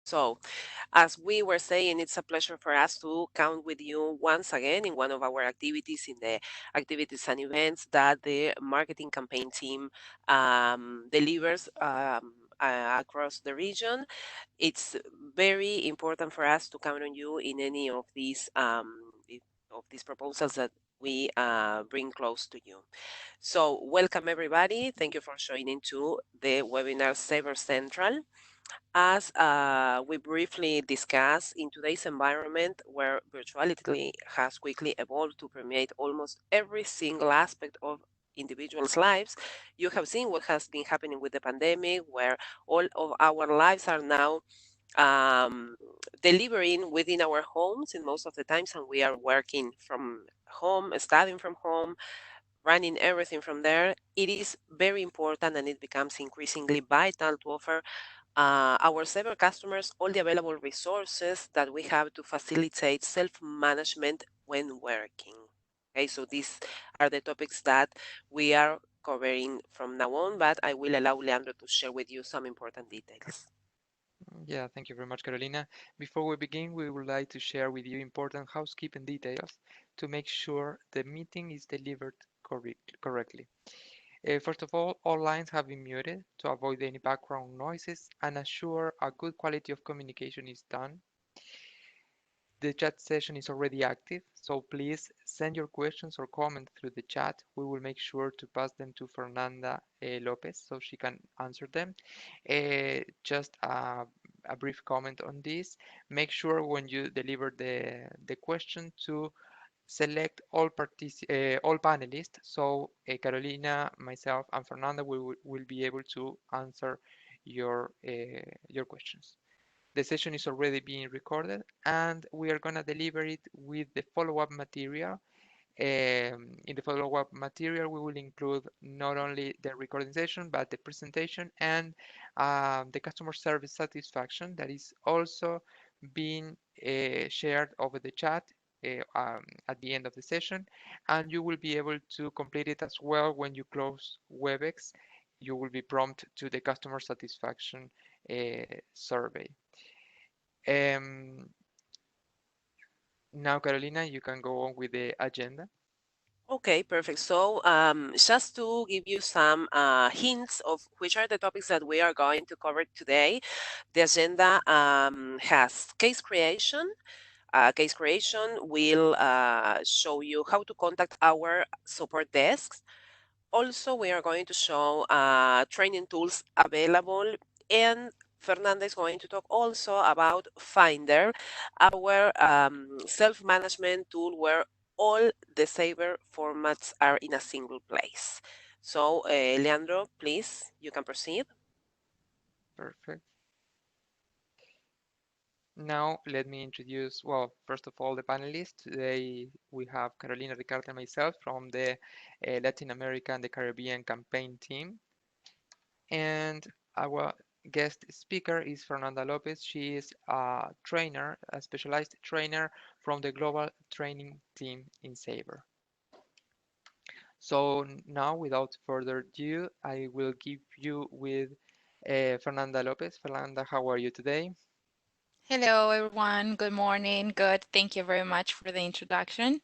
So, as we were saying, it's a pleasure for us to count with you once again in one of our activities, in the activities and events that the marketing campaign team delivers across the region. It's very important for us to count on you in any of these proposals that we bring close to you. So, welcome everybody. Thank you for joining to the webinar Sabre Central. As we briefly discussed, in today's environment where virtuality has quickly evolved to permeate almost every single aspect of individuals' lives, you have seen what has been happening with the pandemic, where all of our lives are now um, delivering within our homes in most of the times, and we are working from home, studying from home, running everything from there. It is very important and it becomes increasingly vital to offer our Sabre customers all the available resources that we have to facilitate self-management when working. Okay, so these are the topics that we are covering from now on, but I will allow Leandro to share with you some important details. Yeah, thank you very much, Carolina. Before we begin, we would like to share with you important housekeeping details to make sure the meeting is delivered correctly. First of all lines have been muted to avoid any background noises and assure a good quality of communication is done. The chat session is already active, so please send your questions or comments through the chat. We will make sure to pass them to Fernanda Lopez so she can answer them. Just a brief comment on this. Make sure when you deliver the question to select all panelists. So Carolina, myself, and Fernanda will be able to answer your questions. The session is already being recorded and we are going to deliver it with the follow-up material. In the follow-up material, we will include not only the recording session, but the presentation and the customer service satisfaction that is also being shared over the chat at the end of the session. And you will be able to complete it as well when you close WebEx. You will be prompted to the customer satisfaction survey. Um, Now, Carolina, you can go on with the agenda. Okay, perfect. So, just to give you some hints of which are the topics that we are going to cover today, the agenda has case creation. Case creation will show you how to contact our support desks. Also, we are going to show training tools available, and Fernanda is going to talk also about Finder, our self-management tool where all the Sabre formats are in a single place. So, Leandro, please, you can proceed. Perfect. Now, let me introduce, well, first of all, the panelists. Today, we have Carolina Ricardo and myself from the Latin America and the Caribbean campaign team. And our guest speaker is Fernanda Lopez. She is a trainer, a specialized trainer from the global training team in Sabre. So now, without further ado, I will give you with Fernanda Lopez. Fernanda, how are you today? Hello, everyone. Good morning. Good. Thank you very much for the introduction.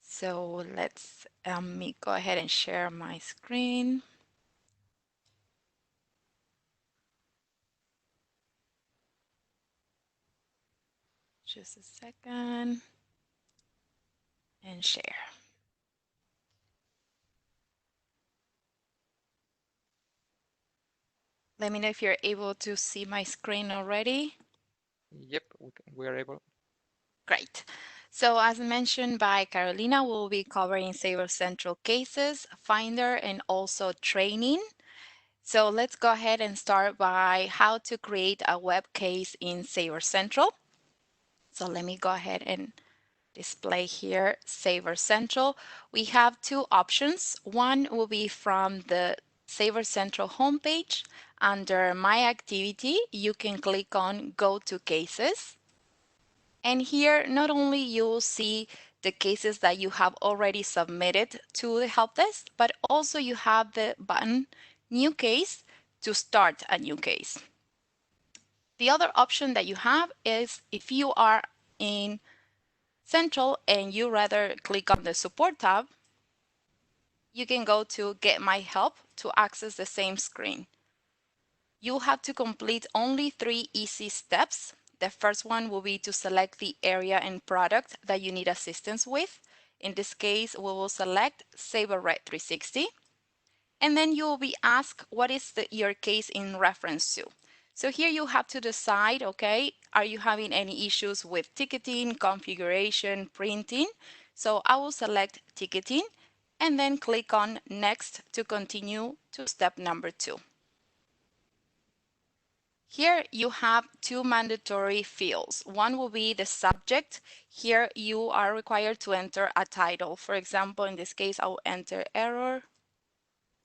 So let's me go ahead and share my screen. Just a second and share. Let me know if you're able to see my screen already. Yep, we are able. Great. So as mentioned by Carolina, we'll be covering Sabre Central cases, Finder, and also training. So let's go ahead and start by how to create a web case in Sabre Central. So let me go ahead and display here Sabre Central. We have two options. One will be from the Sabre Central homepage. Under My Activity, you can click on Go to Cases. And here, not only you'll see the cases that you have already submitted to the help desk, but also you have the button New Case to start a new case. The other option that you have is if you are in Central and you rather click on the support tab, you can go to Get My Help to access the same screen. You'll have to complete only 3 easy steps. The first one will be to select the area and product that you need assistance with. In this case, we will select Sabre Red 360. And then you will be asked what is your case in reference to. So here you have to decide, okay, are you having any issues with ticketing, configuration, printing? So I will select ticketing and then click on next to continue to step number 2. Here you have 2 mandatory fields. One will be the subject. Here you are required to enter a title. For example, in this case, I will enter error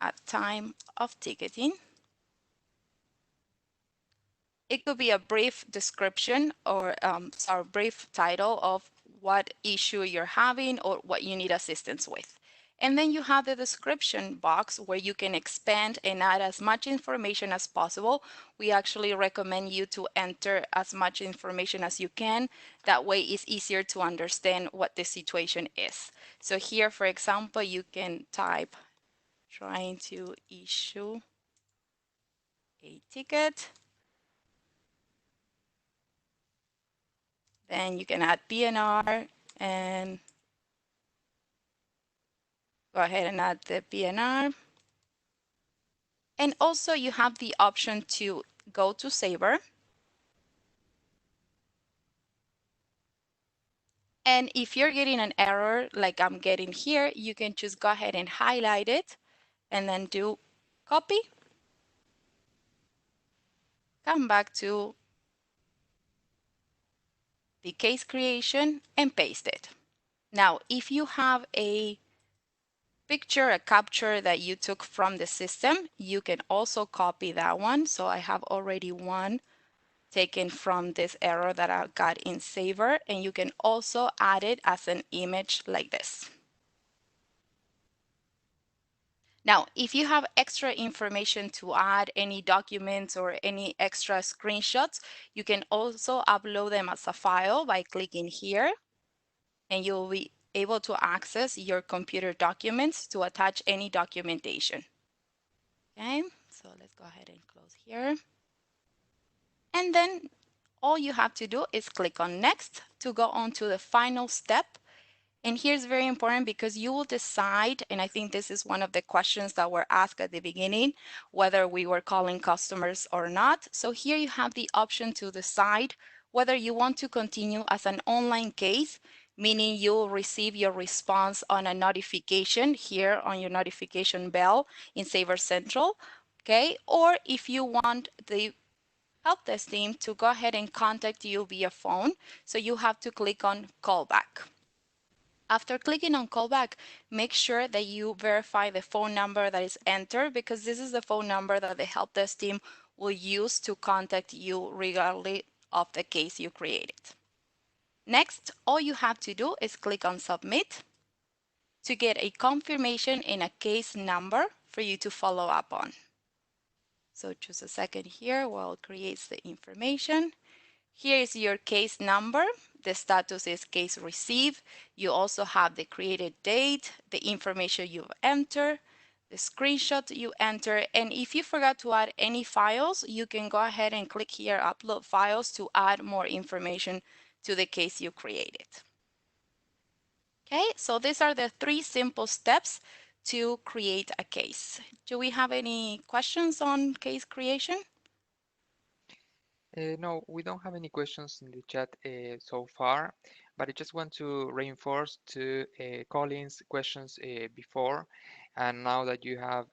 at time of ticketing. It could be a brief description or brief title of what issue you're having or what you need assistance with. And then you have the description box where you can expand and add as much information as possible. We actually recommend you to enter as much information as you can. That way it's easier to understand what the situation is. So here, for example, you can type trying to issue a ticket. Then you can add PNR and go ahead and add the PNR. And also you have the option to go to Sabre. And if you're getting an error like I'm getting here, you can just go ahead and highlight it and then do copy. Come back to the case creation and paste it. Now, if you have a picture, a capture that you took from the system, you can also copy that one. So I have already one taken from this error that I got in Sabre, and you can also add it as an image like this. Now, if you have extra information to add, any documents or any extra screenshots, you can also upload them as a file by clicking here, and you'll be able to access your computer documents to attach any documentation. Okay, so let's go ahead and close here. And then all you have to do is click on next to go on to the final step. And here's very important because you will decide, and I think this is one of the questions that were asked at the beginning, whether we were calling customers or not. So here you have the option to decide whether you want to continue as an online case, meaning you'll receive your response on a notification here on your notification bell in Sabre Central, okay? Or if you want the help desk team to go ahead and contact you via phone. So you have to click on callback. After clicking on callback, make sure that you verify the phone number that is entered because this is the phone number that the help desk team will use to contact you regardless of the case you created. Next, all you have to do is click on submit to get a confirmation and a case number for you to follow up on. So just a second here while it creates the information. Here is your case number. The status is case received. You also have the created date, the information you've entered, the screenshot you enter, and if you forgot to add any files, you can go ahead and click here, upload files to add more information to the case you created. Okay, so these are the 3 simple steps to create a case. Do we have any questions on case creation? No, we don't have any questions in the chat so far, but I just want to reinforce to Colin's questions before, and now that you have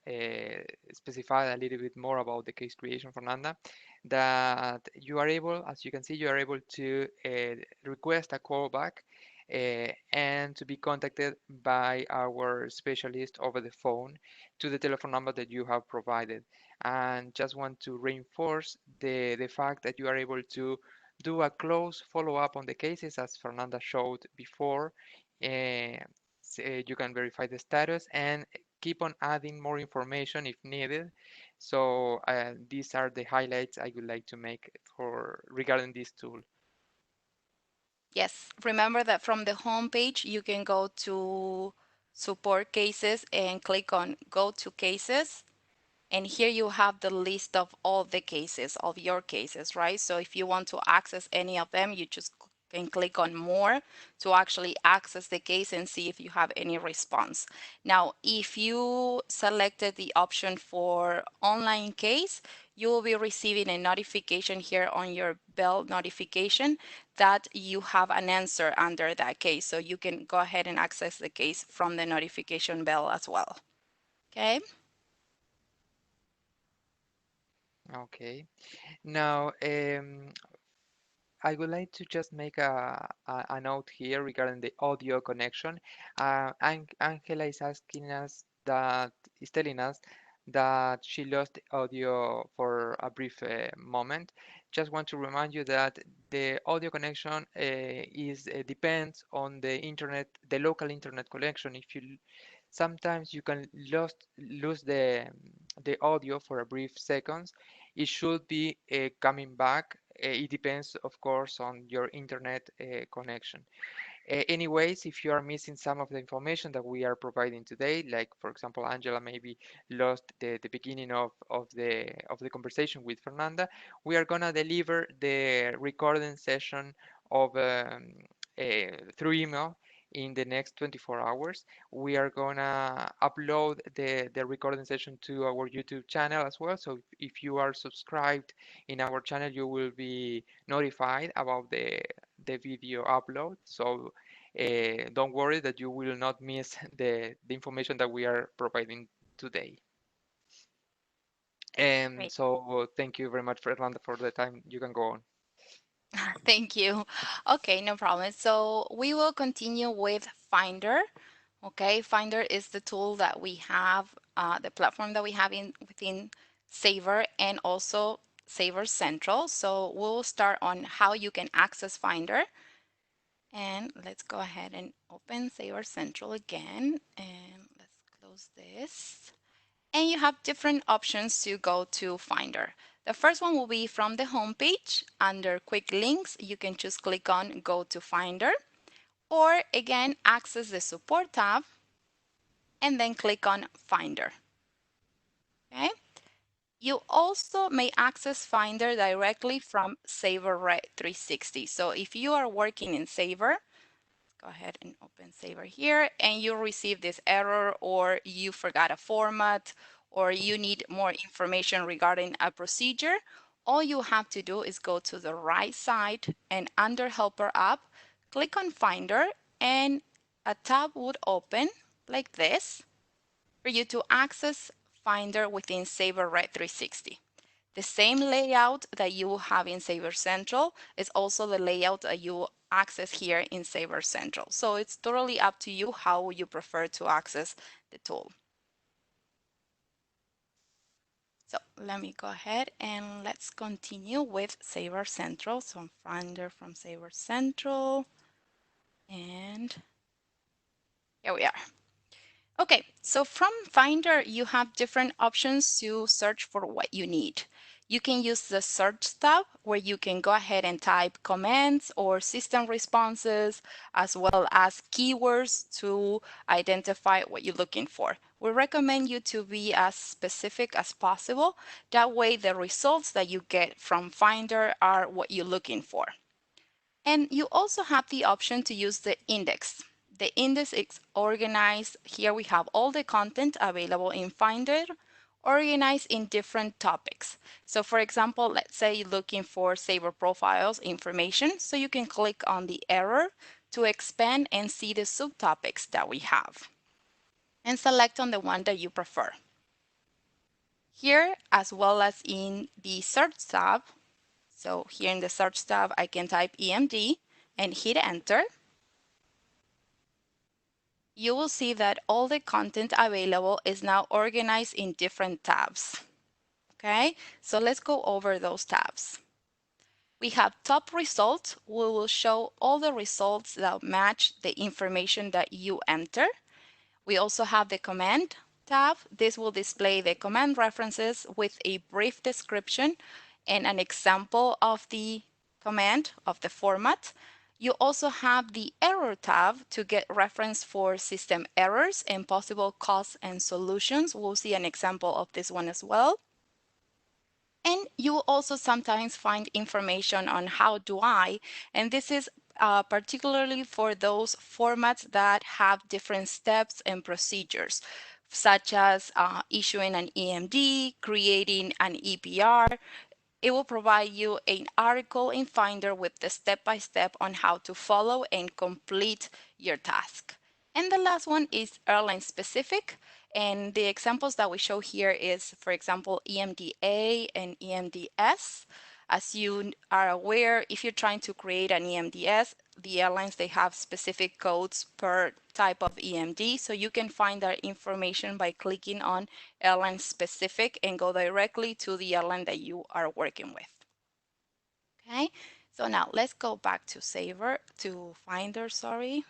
specified a little bit more about the case creation, Fernanda, that you are able, as you can see, you are able to request a callback and to be contacted by our specialist over the phone to the telephone number that you have provided. And just want to reinforce the fact that you are able to do a close follow-up on the cases as Fernanda showed before. You can verify the status and keep on adding more information if needed So these are the highlights I would like to make for regarding this tool. Yes, remember that from the home page, you can go to support cases and click on go to cases. And here you have the list of all the cases, of your cases, right? So if you want to access any of them, you just can click on more to actually access the case and see if you have any response. Now, if you selected the option for online case, you will be receiving a notification here on your bell notification that you have an answer under that case. So you can go ahead and access the case from the notification bell as well. Okay. Okay. Now, I would like to just make a note here regarding the audio connection. Angela is asking us that, is telling us that she lost the audio for a brief moment. Just want to remind you that the audio connection is depends on the internet, the local internet connection. If you sometimes you can lose the audio for a brief seconds. It should be coming back. It depends, of course, on your internet connection. Anyways, if you are missing some of the information that we are providing today, like for example, Angela maybe lost the beginning of the conversation with Fernanda, we are gonna deliver the recording session of through email in the next 24 hours. We are gonna upload the recording session to our YouTube channel as well. So if you are subscribed in our channel, you will be notified about the video upload. So don't worry that you will not miss the information that we are providing today. And Great. so thank you very much, Fernanda, for the time. You can go on. Thank you. Okay, no problem. So we will continue with Finder. Okay, Finder is the tool that we have, the platform that we have in within Sabre and also Sabre Central. So we'll start on how you can access Finder. And let's go ahead and open Sabre Central again. And let's close this. And you have different options to go to Finder. The first one will be from the home page. Under quick links, you can just click on go to Finder, or again, access the support tab and then click on Finder. Okay. You also may access Finder directly from Sabre Red 360. So if you are working in Sabre, go ahead and open Sabre here, and you receive this error, or you forgot a format, or you need more information regarding a procedure, all you have to do is go to the right side and under Helper app, click on Finder, and a tab would open like this for you to access Finder within Sabre Red 360. The same layout that you have in Sabre Central is also the layout that you access here in Sabre Central. So it's totally up to you how you prefer to access the tool. So let me go ahead and let's continue with Sabre Central. So Finder from Sabre Central, and here we are. Okay, so from Finder, you have different options to search for what you need. You can use the search tab where you can go ahead and type commands or system responses, as well as keywords to identify what you're looking for. We recommend you to be as specific as possible. That way, the results that you get from Finder are what you're looking for. And you also have the option to use the index. The index is organized. Here we have all the content available in Finder, organized in different topics. So for example, let's say you're looking for Sabre profiles information. So you can click on the arrow to expand and see the subtopics that we have, and select on the one that you prefer. Here, as well as in the search tab, so here in the search tab, I can type EMD and hit enter. You will see that all the content available is now organized in different tabs. Okay, so let's go over those tabs. We have top results. We will show all the results that match the information that you enter. We also have the command tab. This will display the command references with a brief description and an example of the command of the format. You also have the error tab to get reference for system errors and possible cause and solutions. We'll see an example of this one as well. And you will also sometimes find information on how do I, and this is particularly for those formats that have different steps and procedures, such as issuing an EMD, creating an EPR. It will provide you an article in Finder with the step-by-step on how to follow and complete your task. And the last one is airline specific. And the examples that we show here is, for example, EMDA and EMDS. As you are aware, if you're trying to create an EMDS, the airlines, they have specific codes per type of EMD. So you can find that information by clicking on airline specific and go directly to the airline that you are working with. Okay, so now let's go back to Finder, sorry.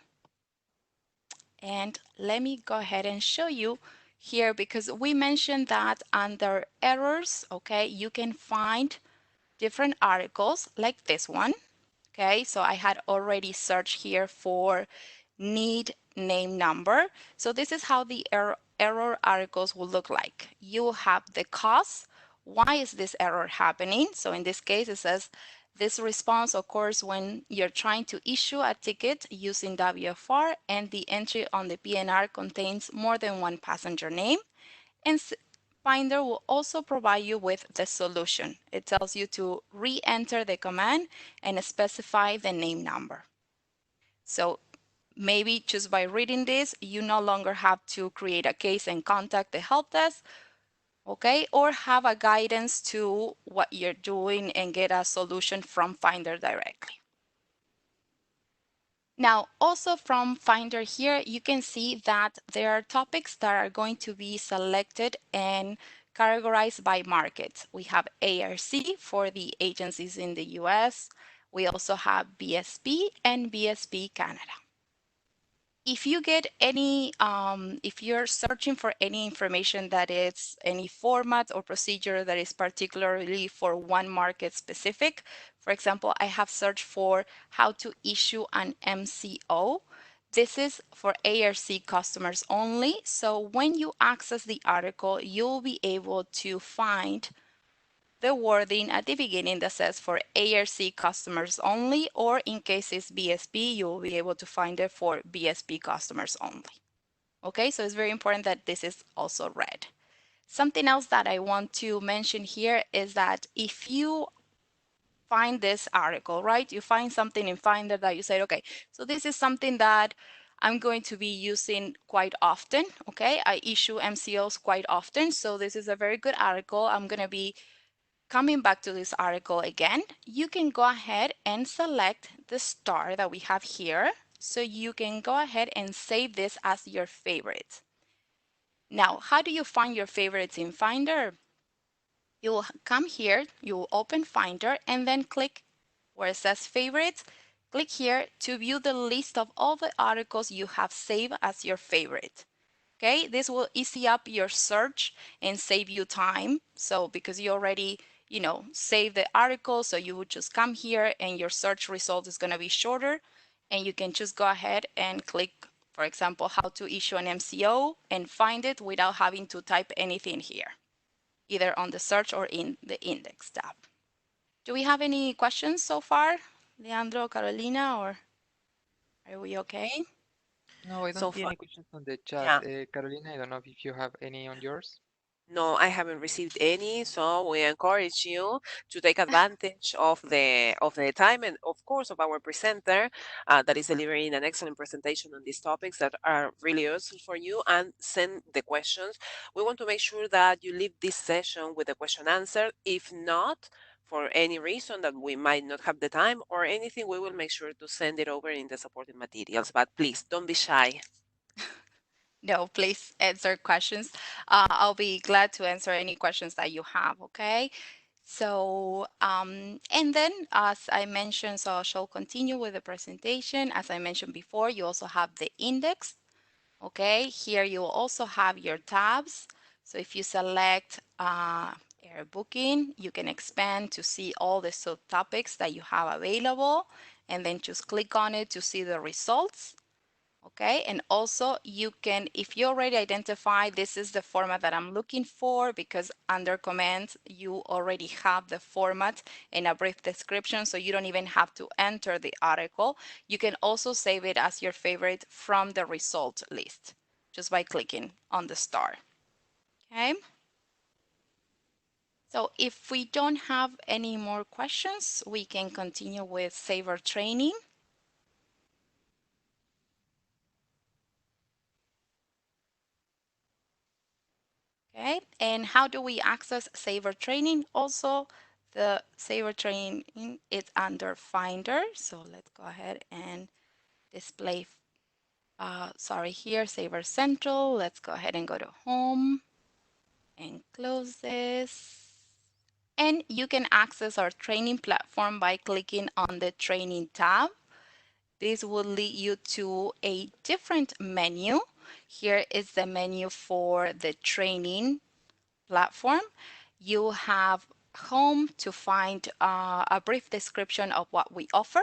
And let me go ahead and show you here, because we mentioned that under errors, okay, you can find different articles like this one. Okay, so I had already searched here for need name number. So this is how the error articles will look like. You will have the cause. Why is this error happening? So in this case, it says this response occurs when you're trying to issue a ticket using WFR and the entry on the PNR contains more than one passenger name. And Finder will also provide you with the solution. It tells you to re-enter the command and specify the name number. So maybe just by reading this, you no longer have to create a case and contact the help desk, okay? Or have a guidance to what you're doing and get a solution from Finder directly. Now, also from Finder here, you can see that there are topics that are going to be selected and categorized by markets. We have ARC for the agencies in the US. We also have BSP and BSP Canada. If you get any, if you're searching for any information that is any format or procedure that is particularly for one market specific, for example, I have searched for how to issue an MCO. This is for ARC customers only. So when you access the article, you'll be able to find the wording at the beginning that says for ARC customers only, or in case it's BSP, you'll be able to find it for BSP customers only. Okay, so it's very important that this is also read. Something else that I want to mention here is that if you find this article, right, you find something in Finder that you say, okay, so this is something that I'm going to be using quite often, okay? I issue MCOs quite often, so this is a very good article. I'm going to be coming back to this article again. You can go ahead and select the star that we have here. So you can go ahead and save this as your favorite. Now, how do you find your favorites in Finder? You will come here, you will open Finder and then click where it says favorites. Click here to view the list of all the articles you have saved as your favorite. Okay, this will easy up your search and save you time. So because you already, save the article, so you would just come here and your search result is going to be shorter, and you can just go ahead and click, for example, how to issue an MCO and find it without having to type anything here, either on the search or in the index tab. Do we have any questions so far, Leandro, Carolina, or are we okay? No, I don't So see far, any questions on the chat. yeah. Carolina, I don't know if you have any on yours. No, I haven't received any, so we encourage you to take advantage of the time and of course of our presenter that is delivering an excellent presentation on these topics that are really useful for you, and send the questions. We want to make sure that you leave this session with a question answered. If not, for any reason that we might not have the time or anything, we will make sure to send it over in the supporting materials. But please don't be shy. No, please answer questions. I'll be glad to answer any questions that you have, okay? So, and then as I mentioned, so I shall continue with the presentation. As I mentioned before, you also have the index. Okay, here you will also have your tabs. So if you select air booking, you can expand to see all the subtopics that you have available, and then just click on it to see the results. Okay, and also you can, if you already identify this is the format that I'm looking for, because under commands you already have the format and a brief description, so you don't even have to enter the article. You can also save it as your favorite from the result list just by clicking on the star. Okay, so if we don't have any more questions, we can continue with Sabre Training. Okay, and how do we access Sabre Training? Also, the Sabre Training is under Finder. So let's go ahead and display, sorry, here, Sabre Central. Let's go ahead and go to Home and close this. And you can access our training platform by clicking on the Training tab. This will lead you to a different menu. Here is the menu for the training platform. You have home to find a brief description of what we offer.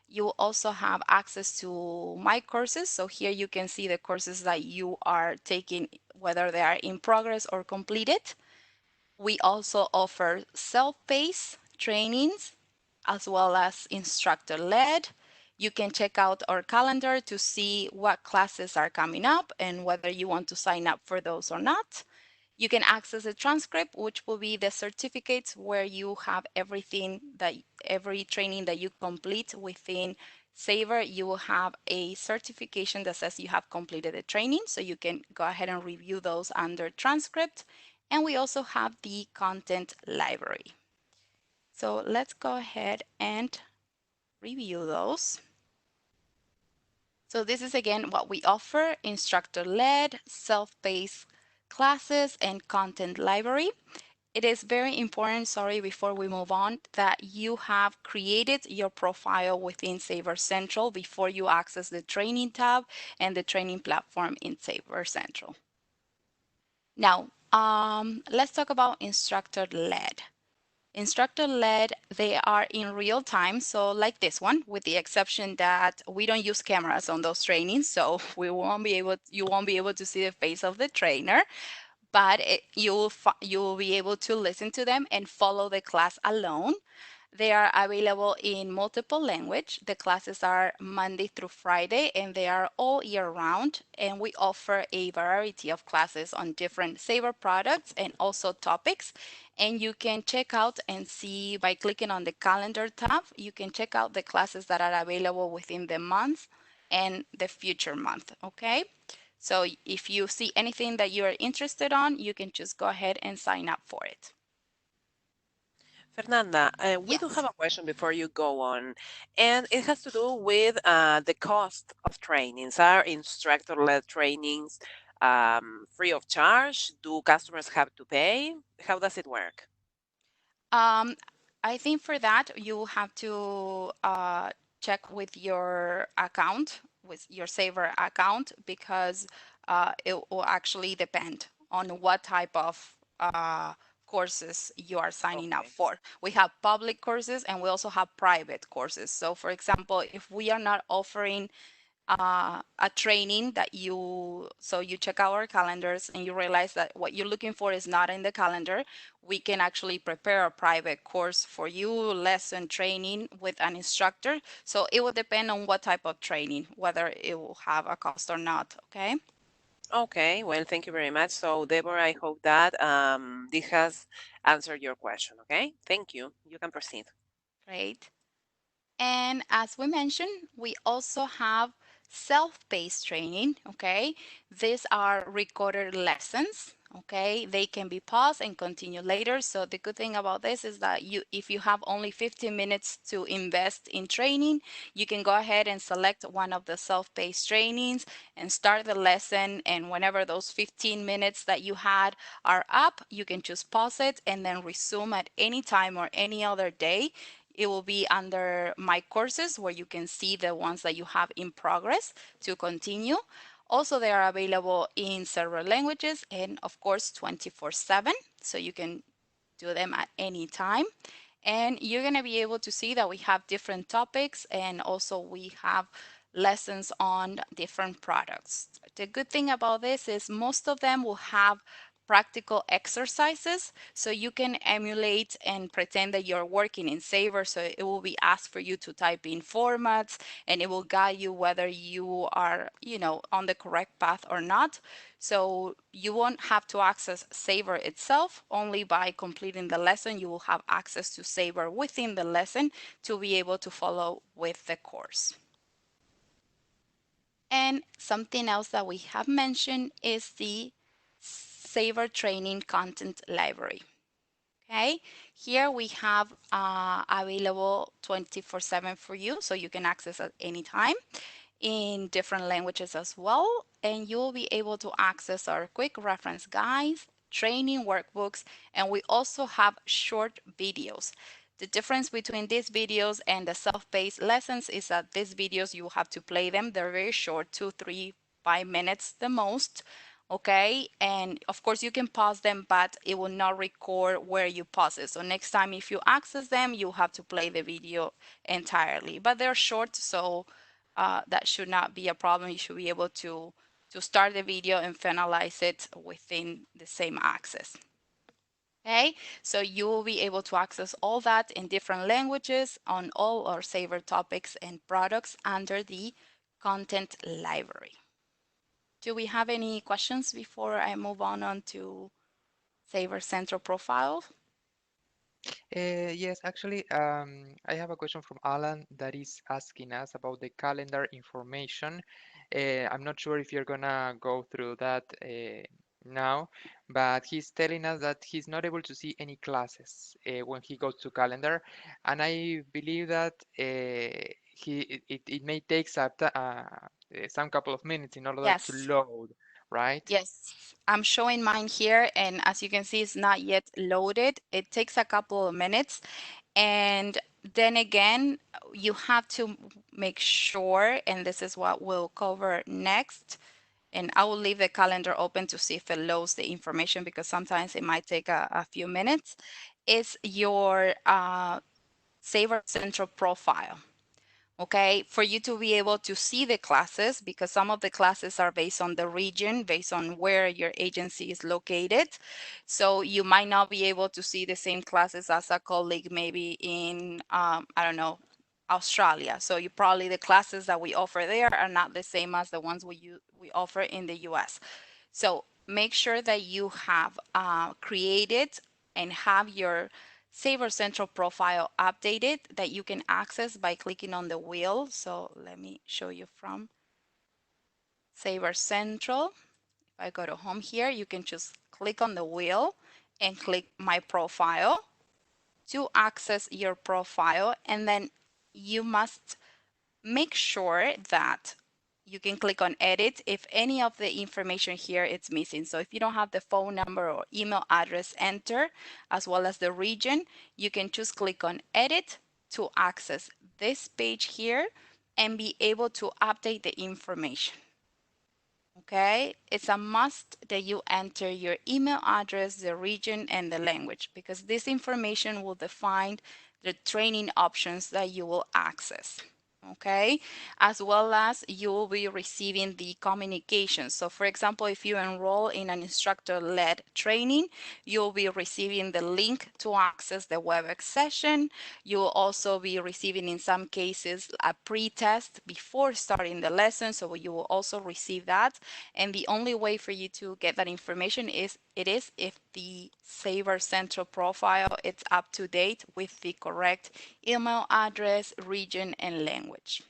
You will also have access to my courses. So here you can see the courses that you are taking, whether they are in progress or completed. We also offer self-paced trainings as well as instructor led. You can check out our calendar to see what classes are coming up and whether you want to sign up for those or not. You can access a transcript, which will be the certificates where you have everything that every training that you complete within Sabre, you will have a certification that says you have completed the training. So you can go ahead and review those under transcript. And we also have the content library. So let's go ahead and review those. So this is again what we offer: instructor-led, self-paced classes, and content library. It is very important, sorry, before we move on, that you have created your profile within Sabre Central before you access the training tab and the training platform in Sabre Central. Now, let's talk about instructor-led. Instructor-led, they are in real time, so like this one, with the exception that we don't use cameras on those trainings, so you won't be able to see the face of the trainer, but you will be able to listen to them and follow the class alone. They are available in multiple language. The classes are Monday through Friday, and they are all year round. And we offer a variety of classes on different Sabre products and also topics. And you can check out and see by clicking on the calendar tab, you can check out the classes that are available within the month and the future month, okay? So if you see anything that you're interested on, you can just go ahead and sign up for it. Fernanda, we do Yes. have a question before you go on, and it has to do with the cost of trainings. Are instructor-led trainings free of charge? Do customers have to pay? How does it work? Um, I think for that you have to check with your account, with your Saver account, because it will actually depend on what type of courses you are signing up Okay. for. We have public courses and we also have private courses. So, for example, if we are not offering a training that you check our calendars and you realize that what you're looking for is not in the calendar, we can actually prepare a private course for you, lesson training with an instructor. So it will depend on what type of training, whether it will have a cost or not. Okay, Okay, well, thank you very much. So, Deborah, I hope that this has answered your question. Okay, thank you. You can proceed. great. And as we mentioned, we also have self-paced training, okay? These are recorded lessons, okay? They can be paused and continue later. So the good thing about this is that if you have only 15 minutes to invest in training, you can go ahead and select one of the self-paced trainings and start the lesson. And whenever those 15 minutes that you had are up, you can just pause it and then resume at any time or any other day. It will be under my courses where you can see the ones that you have in progress to continue. Also, they are available in several languages and, of course, 24/7. So you can do them at any time. And you're going to be able to see that we have different topics and also we have lessons on different products. The good thing about this is most of them will have practical exercises so you can emulate and pretend that you're working in Sabre. So it will be asked for you to type in formats and it will guide you whether you are, on the correct path or not. So you won't have to access Sabre itself. Only by completing the lesson, you will have access to Sabre within the lesson to be able to follow with the course. And something else that we have mentioned is the Sabre Training Content Library. Okay, here we have available 24/7 for you, so you can access at any time in different languages as well. And you'll be able to access our quick reference guides, training workbooks, and we also have short videos. The difference between these videos and the self-paced lessons is that these videos you have to play them. They're very short, 2, 3, 5 minutes the most. Okay, and of course you can pause them, but it will not record where you pause it. So next time if you access them, you have to play the video entirely. But they're short, so that should not be a problem. You should be able to start the video and finalize it within the same access. Okay, so you will be able to access all that in different languages on all our Sabre topics and products under the content library. Do we have any questions before I move on to Sabre Central profile? Yes, actually, I have a question from Alan that is asking us about the calendar information. I'm not sure if you're gonna go through that now, but he's telling us that he's not able to see any classes when he goes to calendar, and I believe that it may take some couple of minutes in order to Yes. load, right? Yes, I'm showing mine here, and as you can see, it's not yet loaded. It takes a couple of minutes, and then again, you have to make sure, and this is what we'll cover next. And I will leave the calendar open to see if it loads the information because sometimes it might take a few minutes. Is your Sabre Central profile. Okay, for you to be able to see the classes, because some of the classes are based on the region, based on where your agency is located. So you might not be able to see the same classes as a colleague maybe in, I don't know, Australia. So you probably the classes that we offer there are not the same as the ones we offer in the US. So make sure that you have created and have your Sabre Central profile updated that you can access by clicking on the wheel. So let me show you from Sabre Central. If I go to home here, you can just click on the wheel and click my profile to access your profile. And then you must make sure that you can click on edit if any of the information here is missing. So if you don't have the phone number or email address enter, as well as the region, you can just click on edit to access this page here and be able to update the information. Okay, it's a must that you enter your email address, the region, and the language because this information will define the training options that you will access. Okay, as well as you will be receiving the communication. So for example, if you enroll in an instructor-led training, you'll be receiving the link to access the WebEx session. You will also be receiving in some cases a pre-test before starting the lesson, so you will also receive that. And the only way for you to get that information is if the Sabre Central profile is up to date with the correct email address, region, and language.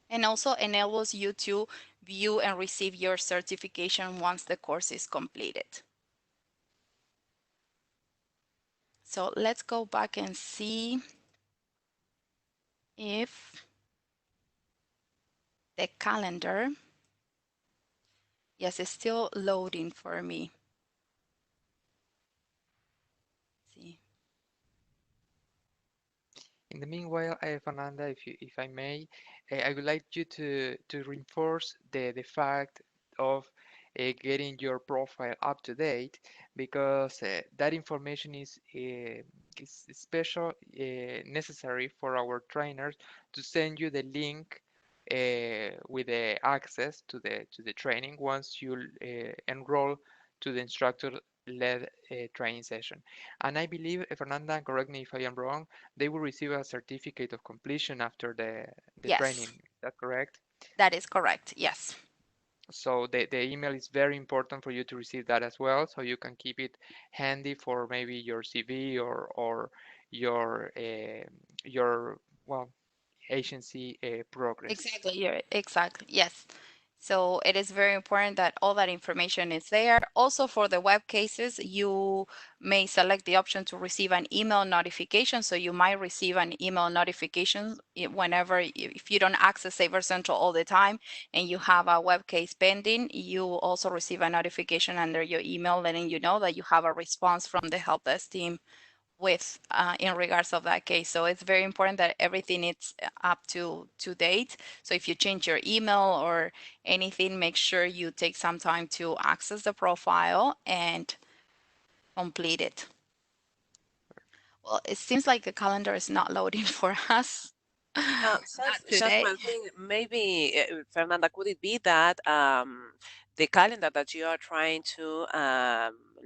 And also enables you to view and receive your certification once the course is completed. So let's go back and see if the calendar, yes, it's still loading for me. Let's see. In the meanwhile, Fernanda, if I may, I would like you to reinforce the fact of getting your profile up to date, because that information is special necessary for our trainers to send you the link with the access to the training once you enroll to the instructor-led training session. And I believe, Fernanda, correct me if I am wrong, they will receive a certificate of completion after the training. Yes, Is that correct? that is correct. Yes. So the email is very important for you to receive that as well, so you can keep it handy for maybe your CV or your your well agency progress. Exactly. You're exactly. Yes. So it is very important that all that information is there. Also, for the web cases, you may select the option to receive an email notification. So you might receive an email notification whenever, if you don't access Sabre Central all the time and you have a web case pending, you will also receive a notification under your email letting you know that you have a response from the help desk team with in regards of that case. So it's very important that everything is up to date. So if you change your email or anything, make sure you take some time to access the profile and complete it. Well, it seems like the calendar is not loading for us. Not Just today. one thing, maybe, Fernanda, could it be that the calendar that you are trying to,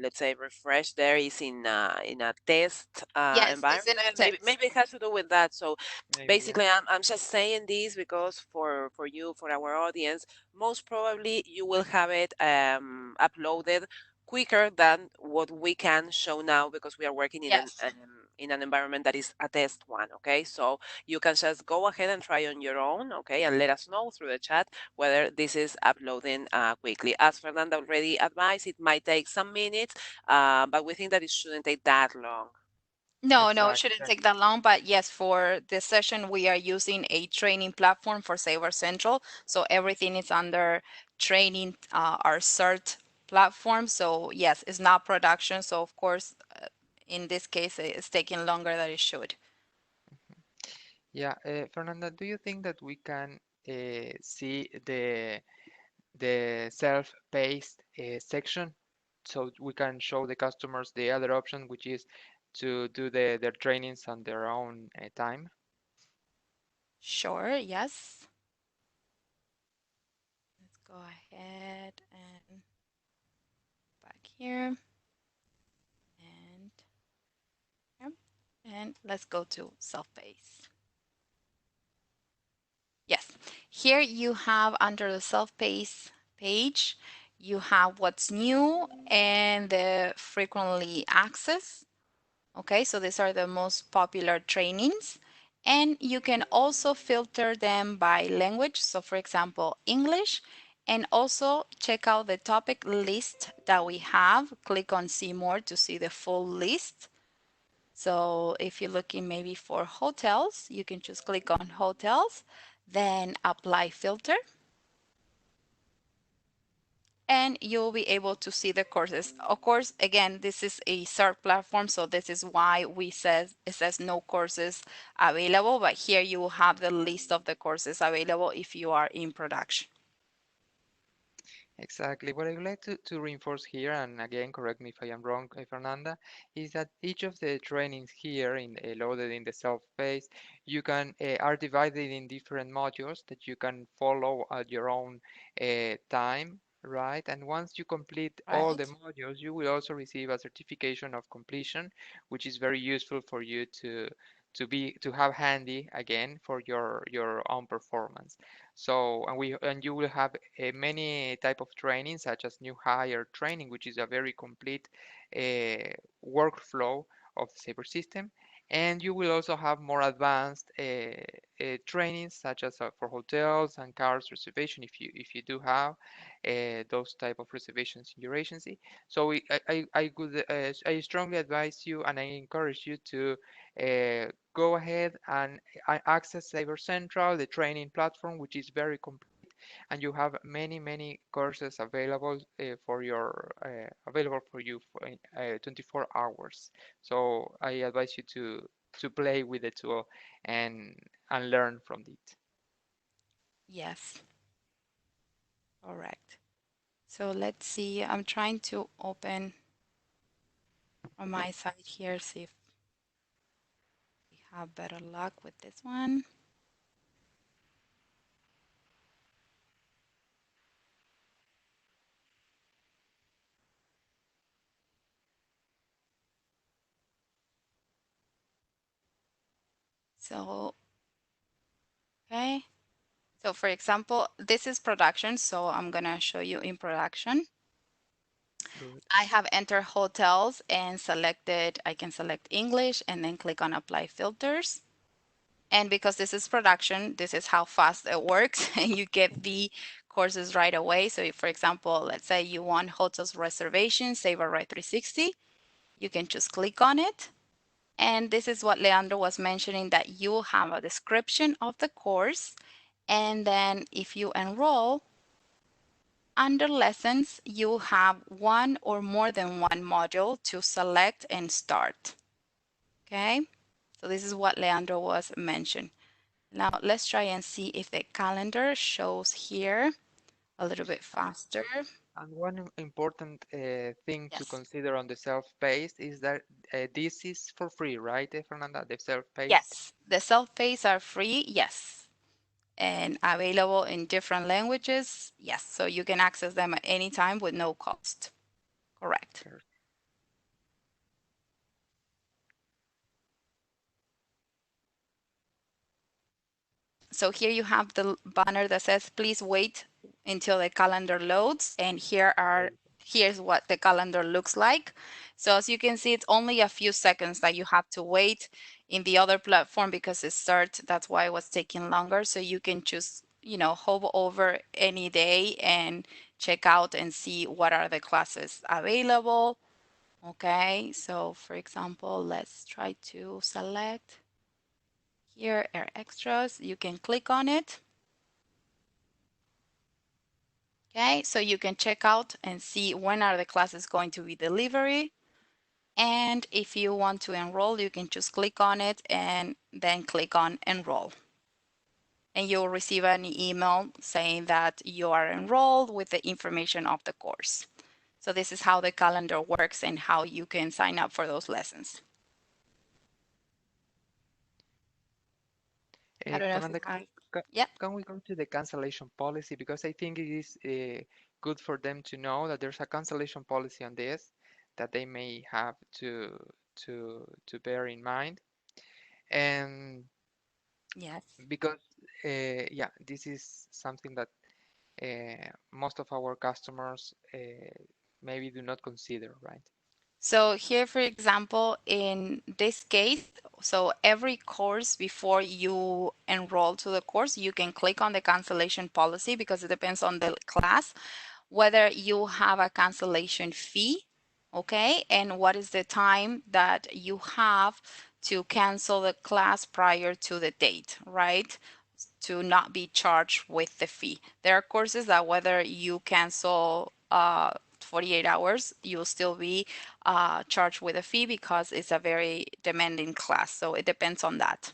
let's say, refresh there is in a test Yes, it's in a environment? text. Maybe it has to do with that. So Maybe, yeah. basically, I'm just saying this because for you, for our audience, most probably you will have it uploaded quicker than what we can show now because we are working Yes. in an environment that is a test one. Okay, so you can just go ahead and try on your own, okay, and let us know through the chat whether this is uploading quickly. As Fernanda already advised, it might take some minutes, but we think that it shouldn't take that long. No, no, it Exactly. shouldn't take that long. But yes, for this session, we are using a training platform for Sabre Central. So everything is under training, our CERT platform. So yes, it's not production. So of course, in this case, it's taking longer than it should. Yeah, Fernanda, do you think that we can see the self-paced section, so we can show the customers the other option, which is to do their trainings on their own time? Sure, yes. Let's go ahead and back here and here. And let's go to self-paced. Yes, here you have under the self-paced page, you have what's new and the frequently accessed. Okay, so these are the most popular trainings. And you can also filter them by language. So for example, English, and also check out the topic list that we have. Click on see more to see the full list. So if you're looking maybe for hotels, you can just click on hotels, then apply filter, and you'll be able to see the courses. Of course, again, this is a CERT platform, so this is why it says no courses available, but here you will have the list of the courses available if you are in production. Exactly. What I would like to reinforce here, and again, correct me if I am wrong, Fernanda, is that each of the trainings here in loaded in the self-paced, you can are divided in different modules that you can follow at your own time, right? And once you complete all the Right. modules, you will also receive a certification of completion, which is very useful for you to have handy again for your own performance. So, and you will have many type of training, such as new hire training, which is a very complete workflow of the Sabre system. And you will also have more advanced trainings, such as for hotels and cars reservation, if you do have those type of reservations in your agency. So I strongly advise you and I encourage you to go ahead and access Sabre Central, the training platform, which is very complete, and you have many courses available available for you for 24 hours. So I advise you to play with the tool and learn from it. Yes, correct. So let's see. I'm trying to open on my side here, see if we have better luck with this one. So, okay. So for example, this is production. So I'm gonna show you in production. Good. I have entered hotels and selected, I can select English and then click on apply filters. And because this is production, this is how fast it works and you get the courses right away. So if, for example, let's say you want hotels reservations, Sabre Right 360, you can just click on it. And this is what Leandro was mentioning, that you have a description of the course. And then if you enroll, under lessons, you have one or more than one module to select and start. Okay, so this is what Leandro was mentioned. Now let's try and see if the calendar shows here a little bit faster. And one important thing to Yes. consider on the self-paced is that this is for free, right, Fernanda? The self-paced. Yes, the self-pays are free, yes, and available in different languages, yes, so you can access them at any time with no cost. Correct. So here you have the banner that says, please wait until the calendar loads. And here's what the calendar looks like. So as you can see, it's only a few seconds that you have to wait. In the other platform, because it starts, that's why it was taking longer. So you can just, hover over any day and check out and see what are the classes available. Okay, so for example, let's try to select here are extras. You can click on it. Okay, so you can check out and see when are the classes going to be delivered. And if you want to enroll, you can just click on it and then click on enroll. And you'll receive an email saying that you are enrolled with the information of the course. So this is how the calendar works and how you can sign up for those lessons. I don't know if you Fernanda, have, yeah. can we go to the cancellation policy? Because I think it is good for them to know that there's a cancellation policy on this that they may have to bear in mind. And Yes. because yeah, this is something that most of our customers maybe do not consider, right? So here, for example, in this case, so every course before you enroll to the course, you can click on the cancellation policy because it depends on the class, whether you have a cancellation fee, okay, and what is the time that you have to cancel the class prior to the date, right? To not be charged with the fee. There are courses that whether you cancel 48 hours, you'll still be charged with a fee because it's a very demanding class. So it depends on that.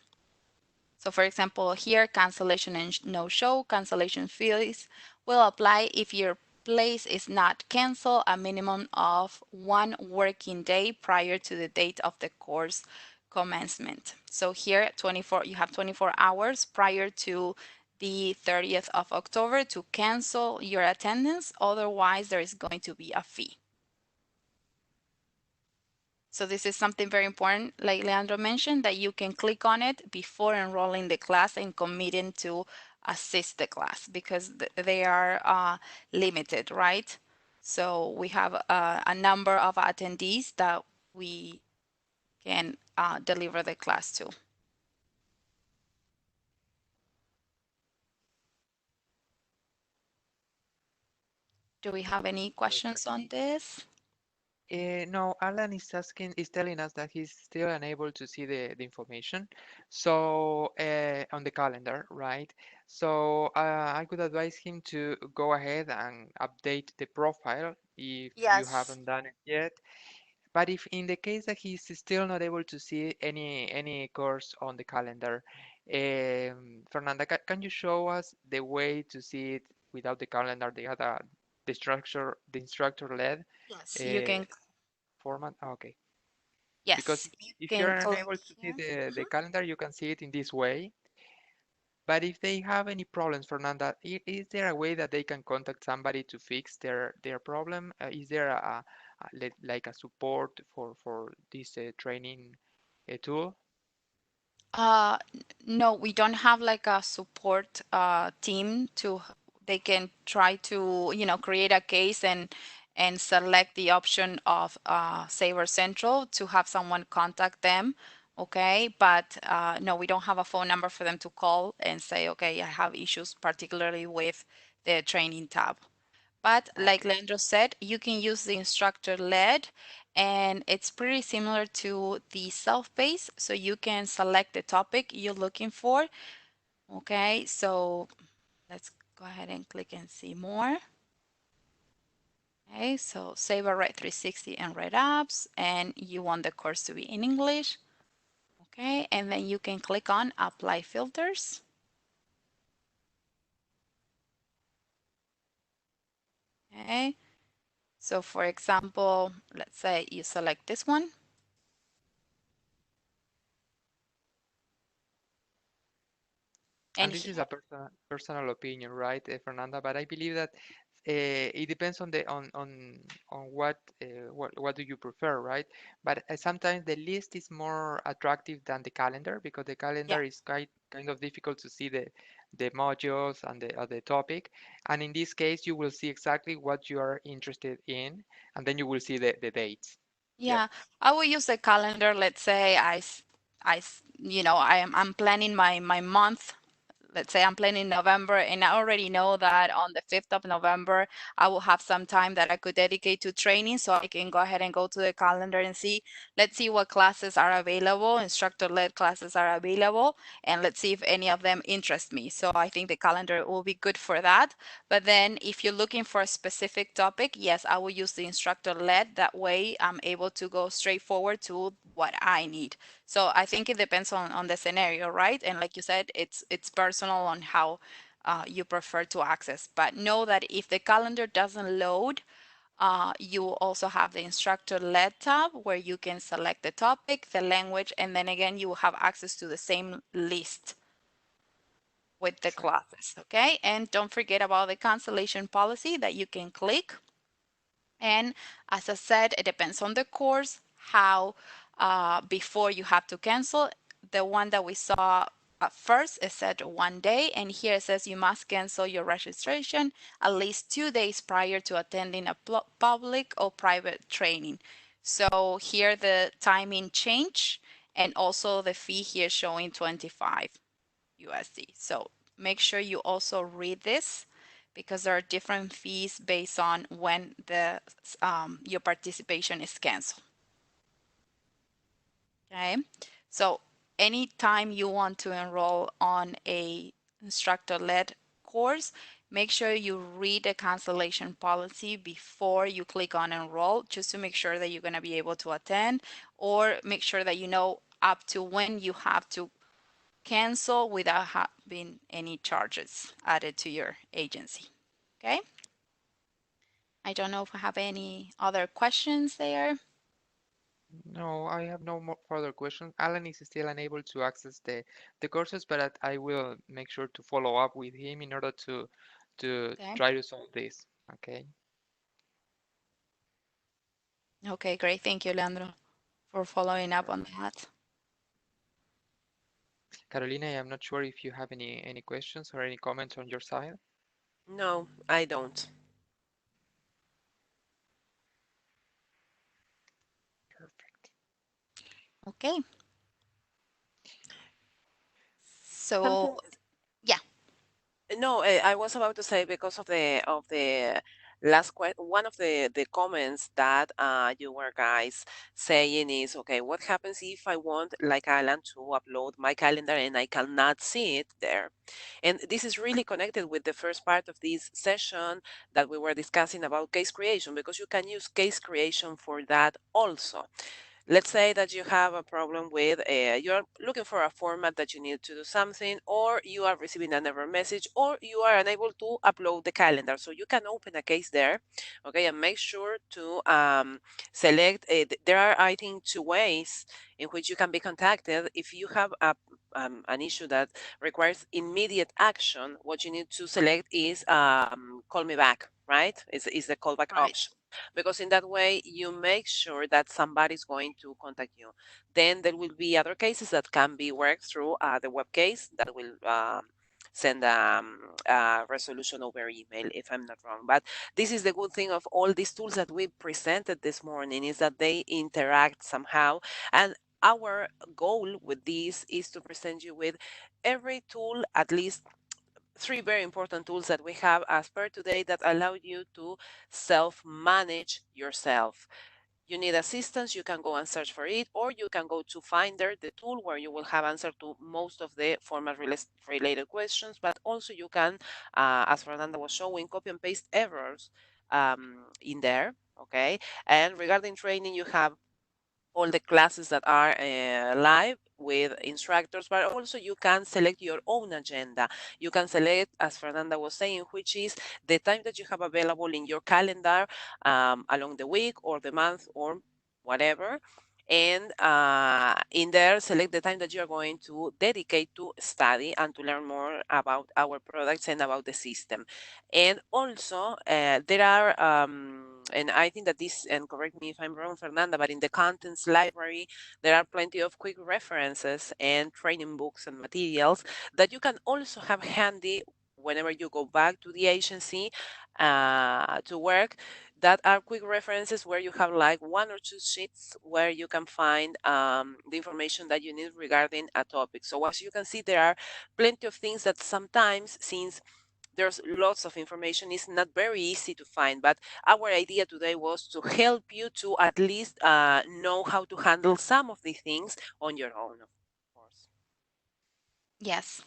So for example, here, cancellation and no-show, cancellation fees will apply if your place is not canceled a minimum of 1 working day prior to the date of the course commencement. So here, 24, you have 24 hours prior to the 30th of October to cancel your attendance. Otherwise, there is going to be a fee. So this is something very important, like Leandro mentioned, that you can click on it before enrolling the class and committing to assist the class because they are limited, right? So we have a number of attendees that we can deliver the class to. Do we have any Perfect. questions on this? No, Alan is telling us that he's still unable to see the information. So on the calendar, right? So I could advise him to go ahead and update the profile if you Yes. haven't done it yet. But if in the case that he's still not able to see any course on the calendar, Fernanda, can you show us the way to see it without the calendar, the other the instructor led Yes, you uh, can. format. Okay, because Yes, you if can you're click unable to see here. the Mhm. calendar, you can see it in this way. But if they have any problems, Fernanda, is there a way that they can contact somebody to fix their problem? Is there like a support for this training tool? No, we don't have like a support team to they can try to, create a case and select the option of Saver Central to have someone contact them. Okay, but no, we don't have a phone number for them to call and say, okay, I have issues, particularly with the training tab. But like Okay. Leandro said, you can use the instructor led, and it's pretty similar to the self-paced. So you can select the topic you're looking for. Okay, so let's go ahead and click and see more. Okay, so Sabre Red 360 and Red Apps, and you want the course to be in English. Okay, and then you can click on Apply Filters. Okay, so for example, let's say you select this one. And And this is here, a personal opinion, right, Fernanda? But I believe that it depends on the on what do you prefer, right? But sometimes the list is more attractive than the calendar because the yeah, calendar is kind of difficult to see the modules and the topic. And in this case, you will see exactly what you are interested in, and then you will see the dates. Yep. yeah, I will use a calendar. Let's say I'm planning my month. Let's say I'm planning November, and I already know that on the 5th of November, I will have some time that I could dedicate to training. So I can go ahead and go to the calendar and see, let's see what classes are available, instructor-led classes are available, and let's see if any of them interest me. So I think the calendar will be good for that. But then if you're looking for a specific topic, yes, I will use the instructor-led. That way I'm able to go straight forward to what I need. So I think it depends on the scenario, right? And like you said, it's personal on how you prefer to access. But know that if the calendar doesn't load, you will also have the instructor led tab where you can select the topic, the language, and then again, you will have access to the same list with the Perfect. classes. Okay. And don't forget about the cancellation policy that you can click. And as I said, it depends on the course, how before you have to cancel. The one that we saw at first, it said 1 day, and here it says you must cancel your registration at least 2 days prior to attending a public or private training. So here the timing change, and also the fee here showing 25 USD. So make sure you also read this because there are different fees based on when the your participation is canceled. Okay, so anytime you want to enroll on a instructor-led course, make sure you read the cancellation policy before you click on enroll, just to make sure that you're going to be able to attend, or make sure that you know up to when you have to cancel without having any charges added to your agency. Okay. I don't know if I have any other questions there. No, I have no more further questions. Alan is still unable to access the courses, but I will make sure to follow up with him in order to Okay. try to solve this. Okay. Okay, great. Thank you, Leandro, for following up on Perfect. that. Carolina, I'm not sure if you have any questions or any comments on your side. No, I don't. Perfect. Okay. So, Something. yeah. No, I was about to say because of the last one of the comments that you were guys saying is okay. What happens if I want, like Alan, to upload my calendar and I cannot see it there? And this is really connected with the first part of this session that we were discussing about case creation because you can use case creation for that also. Let's say that you have a problem with, you're looking for a format that you need to do something, or you are receiving an error message, or you are unable to upload the calendar. So you can open a case there, okay, and make sure to select. There are, I think, two ways in which you can be contacted if you have an issue that requires immediate action. What you need to select is call me back, right? Is the callback Right. option, because in that way you make sure that somebody's going to contact you. Then there will be other cases that can be worked through the web case that will send a resolution over email, if I'm not wrong. But this is the good thing of all these tools that we presented this morning, is that they interact somehow. And our goal with this is to present you with every tool, at least three very important tools that we have as per today, that allow you to self-manage yourself. You need assistance, you can go and search for it, or you can go to Finder, the tool where you will have answer to most of the format related questions. But also you can, as Fernanda was showing, copy and paste errors in there. Okay. And regarding training, you have all the classes that are live with instructors, but also you can select your own agenda. You can select, as Fernanda was saying, which is the time that you have available in your calendar along the week or the month or whatever. And in there, select the time that you are going to dedicate to study and to learn more about our products and about the system. And also, there are, and I think that this, and correct me if I'm wrong, Fernanda, but in the contents library, there are plenty of quick references and training books and materials that you can also have handy whenever you go back to the agency to work. That are quick references where you have like one or two sheets where you can find the information that you need regarding a topic. So as you can see, there are plenty of things that sometimes, since there's lots of information, it's not very easy to find. But our idea today was to help you to at least know how to handle some of the things on your own, of course. Yes.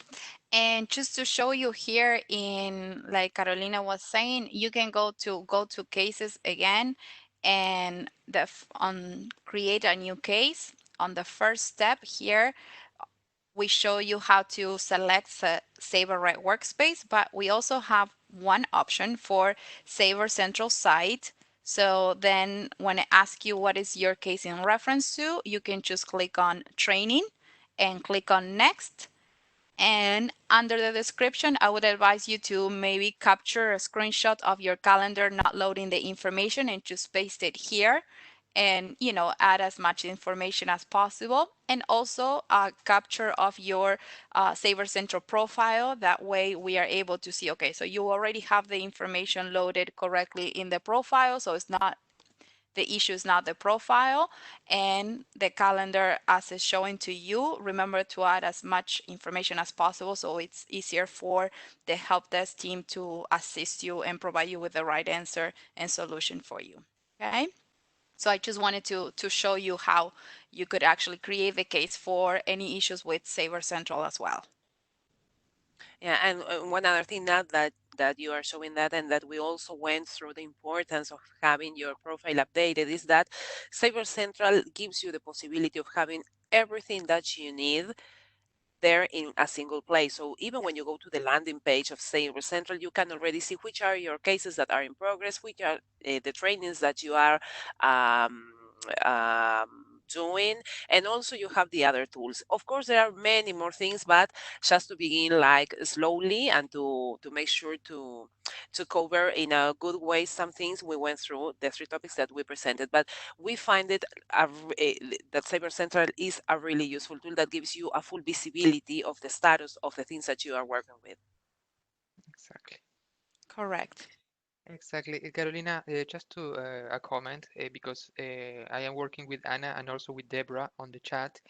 And just to show you here in, like Carolina was saying, you can go to cases again and on create a new case. On the first step here, we show you how to select Sabre Right Workspace, but we also have one option for Sabre Central site. So then when I ask you what is your case in reference to, you can just click on training and click on next. And under the description, I would advise you to maybe capture a screenshot of your calendar not loading the information and just paste it here, and add as much information as possible, and also a capture of your Sabre Central profile. That way we are able to see, okay, so you already have the information loaded correctly in the profile, so it's not the issue is not the profile. And the calendar, as it's showing to you, remember to add as much information as possible so it's easier for the help desk team to assist you and provide you with the right answer and solution for you. Okay. So I just wanted to show you how you could actually create the case for any issues with Sabre Central as well. Yeah, and one other thing now that you are showing that, and that we also went through the importance of having your profile updated, is that Cyber Central gives you the possibility of having everything that you need there in a single place. So even when you go to the landing page of Sabre Central, you can already see which are your cases that are in progress, which are the trainings that you are um, doing, and also you have the other tools. Of course, there are many more things, but just to begin like slowly and to make sure to cover in a good way some things, we went through the three topics that we presented. But we find it that Cyber Central is a really useful tool that gives you a full visibility of the status of the things that you are working with. Exactly. Correct. Exactly. Carolina, just to a comment, because I am working with Anna and also with Deborah on the chat,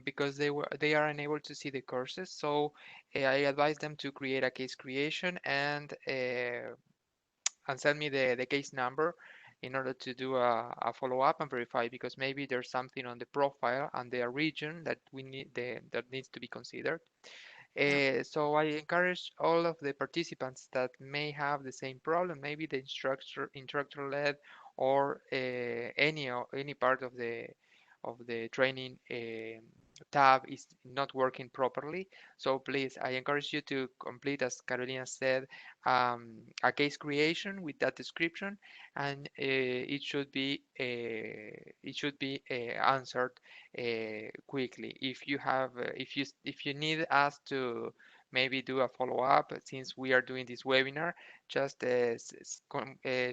because they are unable to see the courses. So I advise them to create a case creation and send me the case number in order to do a follow-up and verify, because maybe there's something on the profile and the region that that needs to be considered. Yeah. So I encourage all of the participants that may have the same problem, maybe the instructor led, or any part of the training tab is not working properly. So please, I encourage you to complete, as Carolina said, a case creation with that description, and it should be answered quickly. If you need us to maybe do a follow-up, since we are doing this webinar, just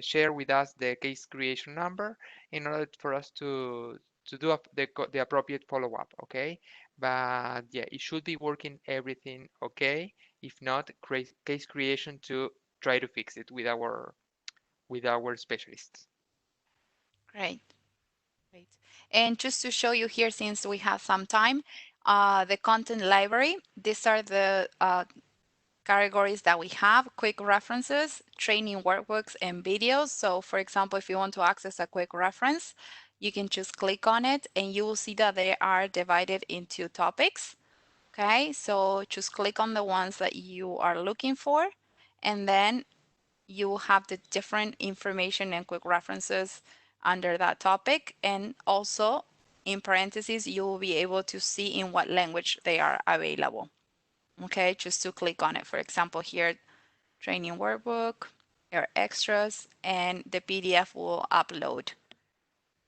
share with us the case creation number in order for us to do the appropriate follow-up, okay? But yeah, it should be working everything okay. If not, case creation to try to fix it with our specialists. Great. Great. And just to show you here, since we have some time, the content library, these are the categories that we have: quick references, training workbooks, and videos. So for example, if you want to access a quick reference, you can just click on it and you will see that they are divided into topics. Okay, so just click on the ones that you are looking for, and then you will have the different information and quick references under that topic. And also in parentheses, you will be able to see in what language they are available. Okay, just to click on it. For example, here, training workbook, your extras, and the PDF will upload.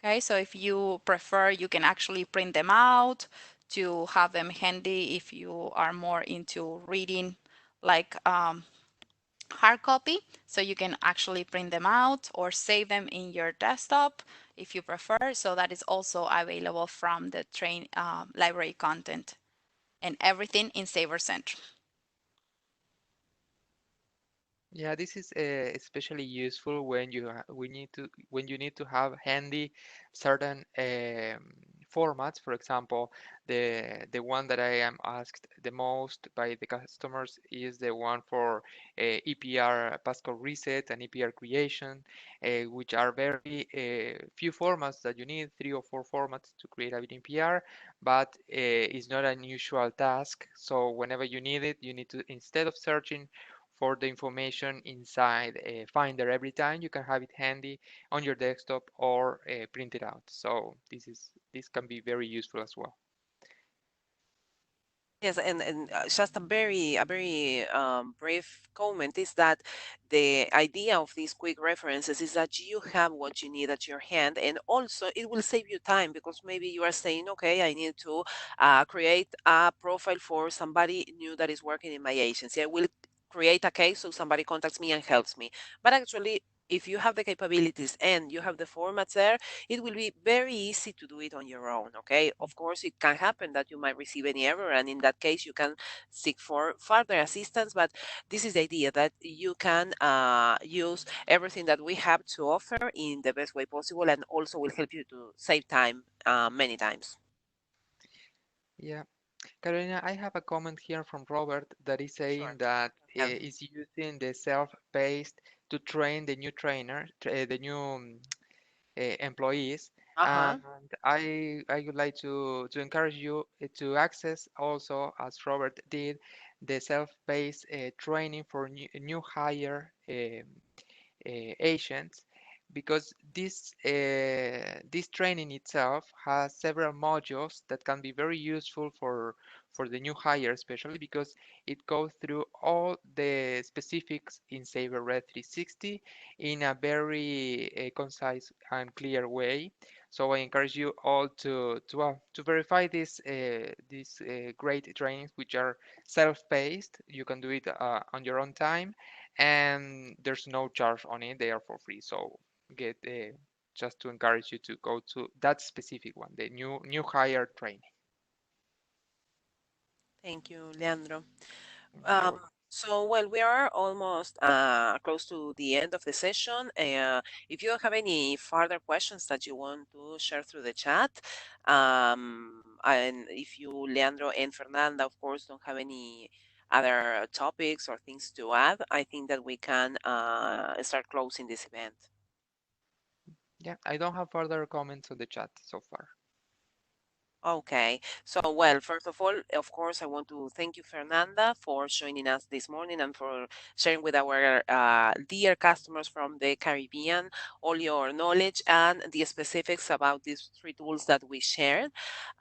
Okay, so if you prefer, you can actually print them out to have them handy if you are more into reading, like hard copy. So you can actually print them out or save them in your desktop if you prefer. So that is also available from the library content, and everything in Sabre Central. Yeah, this is especially useful when when you need to have handy certain formats. For example, the one that I am asked the most by the customers is the one for EPR passcode reset and EPR creation, which are very few formats that you need, 3 or 4 formats to create an EPR, but it's not an unusual task. So whenever you need it, you need to, instead of searching for the information inside Finder every time, you can have it handy on your desktop or print it out. So this can be very useful as well. Yes, and just a very brief comment is that the idea of these quick references is that you have what you need at your hand, and also it will save you time because maybe you are saying, okay, I need to create a profile for somebody new that is working in my agency. I will create a case so somebody contacts me and helps me. But actually, if you have the capabilities and you have the formats there, it will be very easy to do it on your own. Okay, of course it can happen that you might receive any error, and in that case you can seek for further assistance, but this is the idea that you can use everything that we have to offer in the best way possible, and also will help you to save time many times. Yeah, Carolina, I have a comment here from Robert that is Sure. saying that Yeah. is using the self-paced to train the new the new employees. Uh-huh. And I would like to encourage you to access also, as Robert did, the self-paced training for new hire agents, because this training itself has several modules that can be very useful for the new hire, especially because it goes through all the specifics in Sabre Red 360 in a very concise and clear way. So I encourage you all to verify these great trainings, which are self-paced. You can do it on your own time, and there's no charge on it. They are for free. So get just to encourage you to go to that specific one, the new hire training. Thank you, Leandro. You're Um, welcome. so, well, we are almost close to the end of the session. If you have any further questions that you want to share through the chat, and if you, Leandro and Fernanda, of course, don't have any other topics or things to add, I think that we can start closing this event. Yeah, I don't have further comments on the chat so far. Okay. So, well, first of all, of course, I want to thank you, Fernanda, for joining us this morning and for sharing with our dear customers from the Caribbean all your knowledge and the specifics about these three tools that we shared.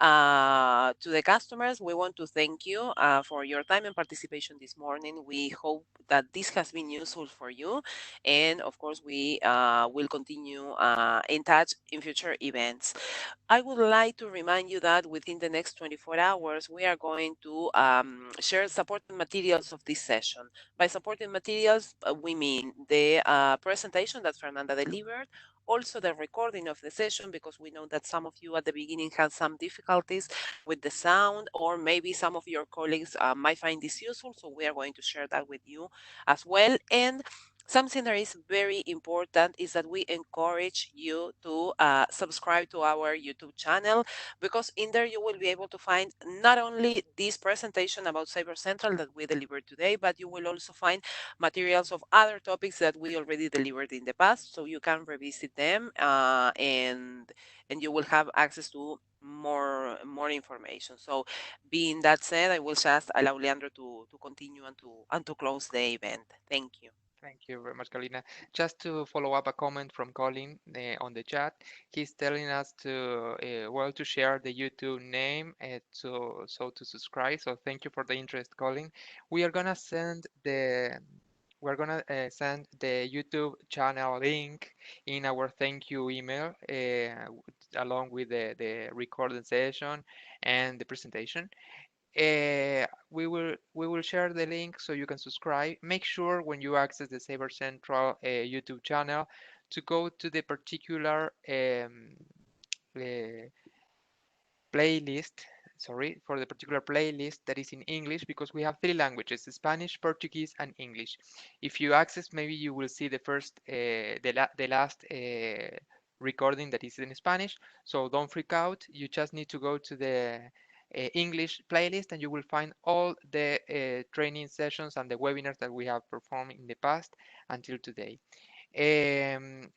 To the customers, we want to thank you for your time and participation this morning. We hope that this has been useful for you. And of course, we will continue in touch in future events. I would like to remind you that within the next 24 hours, we are going to share supporting materials of this session. By supporting materials, we mean the presentation that Fernanda delivered, also the recording of the session, because we know that some of you at the beginning had some difficulties with the sound, or maybe some of your colleagues might find this useful. So we are going to share that with you as well. And something that is very important is that we encourage you to subscribe to our YouTube channel, because in there you will be able to find not only this presentation about Sabre Central that we delivered today, but you will also find materials of other topics that we already delivered in the past, so you can revisit them and you will have access to more information. So, being that said, I will just allow Leandro to continue and to close the event. Thank you. Thank you very much, Carolina. Just to follow up a comment from Colin on the chat, he's telling us to well to share the YouTube name to subscribe. So thank you for the interest, Colin. We are gonna send the send the YouTube channel link in our thank you email along with the recorded session and the presentation. We will share the link so you can subscribe. Make sure when you access the Saber Central YouTube channel to go to the particular uh, playlist, sorry, for the particular playlist that is in English, because we have three languages: Spanish, Portuguese, and English. If you access, maybe you will see the first, the last recording that is in Spanish. So don't freak out. You just need to go to the English playlist, and you will find all the training sessions and the webinars that we have performed in the past until today.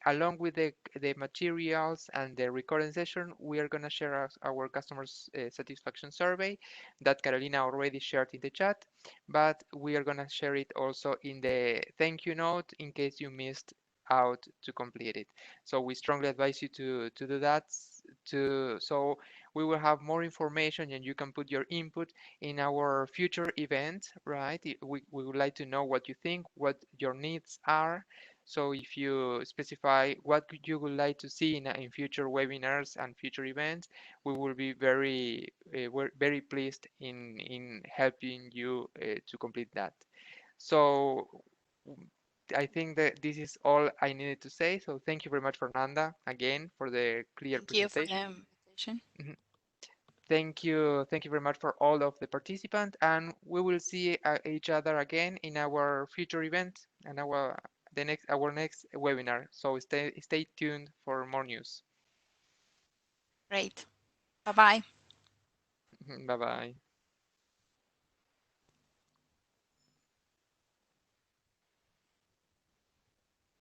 Along with the materials and the recording session, we are going to share our customers' satisfaction survey that Carolina already shared in the chat, but we are going to share it also in the thank you note in case you missed out to complete it. So we strongly advise you to do that so we will have more information and you can put your input in our future event, right? We would like to know what you think, what your needs are, so if you specify what you would like to see in future webinars and future events, we will be we're very pleased in helping you to complete that. So I think that this is all I needed to say. So thank you very much, Fernanda, again for the clear Thank you for the presentation. invitation. Mhm. Thank you very much for all of the participants, and we will see each other again in our future event and our next webinar. So stay tuned for more news. Great. Bye bye. Bye bye.